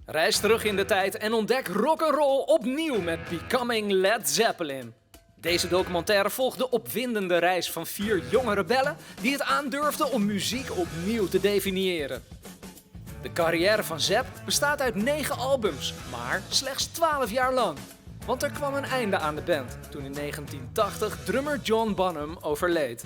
Reis terug in de tijd en ontdek rock'n'roll opnieuw met Becoming Led Zeppelin. Deze documentaire volgt de opwindende reis van 4 jonge rebellen die het aandurfden om muziek opnieuw te definiëren. De carrière van Zepp bestaat uit 9 albums, maar slechts 12 jaar lang. Want er kwam een einde aan de band toen in 1980 drummer John Bonham overleed.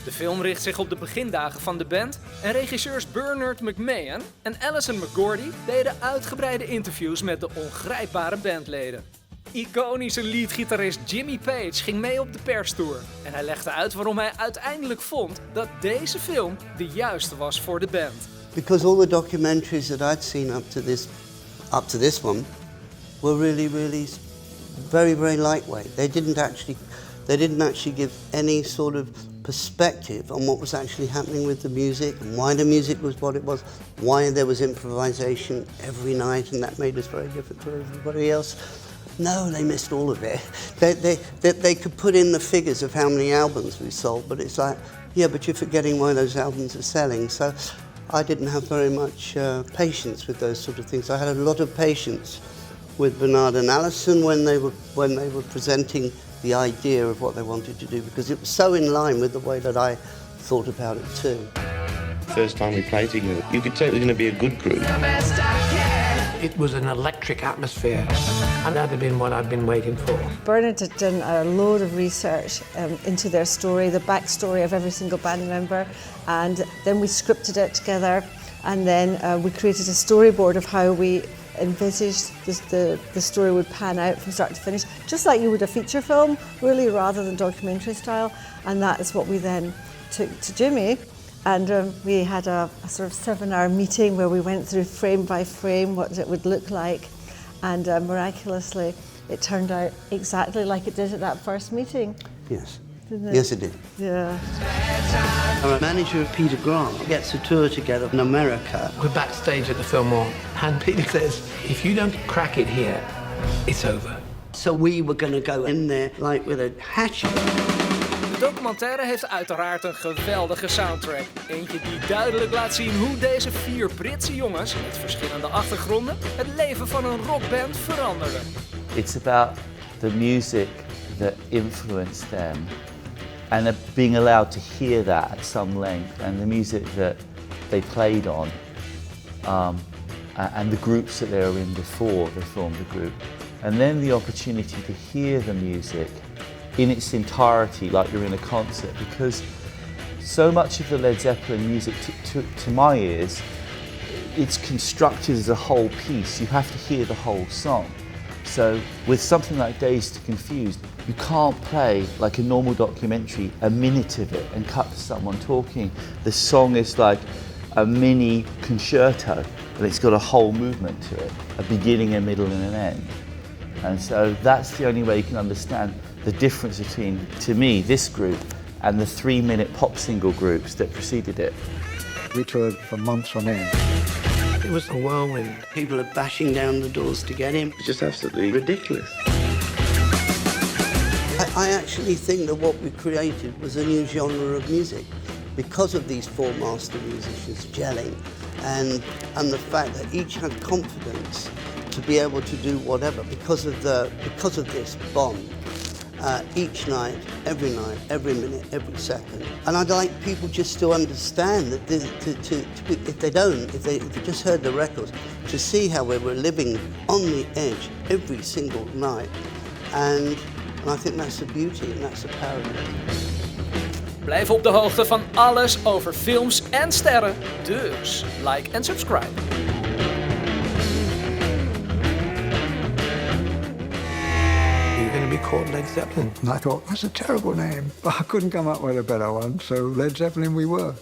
De film richt zich op de begindagen van de band en regisseurs Bernard McMahon en Alison McGordy deden uitgebreide interviews met de ongrijpbare bandleden. Iconische leadgitarist Jimmy Page ging mee op de perstour en hij legde uit waarom hij uiteindelijk vond dat deze film de juiste was voor de band. Because all the documentaries that I'd seen up to this one were really very lightweight. They didn't actually give any sort of perspective on what was actually happening with the music and why the music was what it was, why there was improvisation every night and that made us very different to everybody else. No, they missed all of it. They could put in the figures of how many albums we sold, but it's like, yeah, but you're forgetting why those albums are selling. So I didn't have very much patience with those sort of things. I had a lot of patience with Bernard and Alison when they were presenting the idea of what they wanted to do, because it was so in line with the way that I thought about it too. First time we played together, you could tell it was going to be a good group. It was an electric atmosphere, and that had been what I'd been waiting for. Bernard had done a load of research into their story, the backstory of every single band member, and then we scripted it together, and then we created a storyboard of how we envisaged the story would pan out from start to finish, just like you would a feature film, really, rather than documentary style. And that is what we then took to Jimmy. And we had a sort of 7-hour meeting where we went through frame by frame what it would look like. And miraculously, it turned out exactly like it did at that first meeting. Yes. Didn't it? Yes, it did. Yeah. Our manager of Peter Grant gets a tour together in America. We're backstage at the Fillmore, and Peter says, if you don't crack it here, it's over. So we were going to go in there like with a hatchet. De documentaire heeft uiteraard een geweldige soundtrack. Eentje die duidelijk laat zien hoe deze 4 Britse jongens met verschillende achtergronden het leven van een rockband veranderden. It's about the music that influenced them and being allowed to hear that at some length, and the music that they played on and the groups that they were in before they formed the group, and then the opportunity to hear the music in its entirety like you're in a concert, because so much of the Led Zeppelin music to my ears, it's constructed as a whole piece. You have to hear the whole song. So with something like Dazed and Confused, you can't play like a normal documentary a minute of it and cut to someone talking. The song is like a mini concerto, and it's got a whole movement to it, a beginning, a middle and an end. And so that's the only way you can understand the difference between, to me, this group and the 3-minute pop single groups that preceded it. We toured for months on end. It was a whirlwind. People are bashing down the doors to get in. It's just absolutely ridiculous. I actually think that what we created was a new genre of music because of these 4 master musicians gelling and the fact that each had confidence to be able to do whatever because of this bond. Each night, every minute, every second. And I'd like people just to understand that if they just heard the records, to see how we were living on the edge every single night. And I think that's the beauty and that's the power of it. Blijf op de hoogte van alles over films en sterren, dus like en subscribe. You're going to be called Led Zeppelin. And I thought, that's a terrible name. But I couldn't come up with a better one, so Led Zeppelin we were.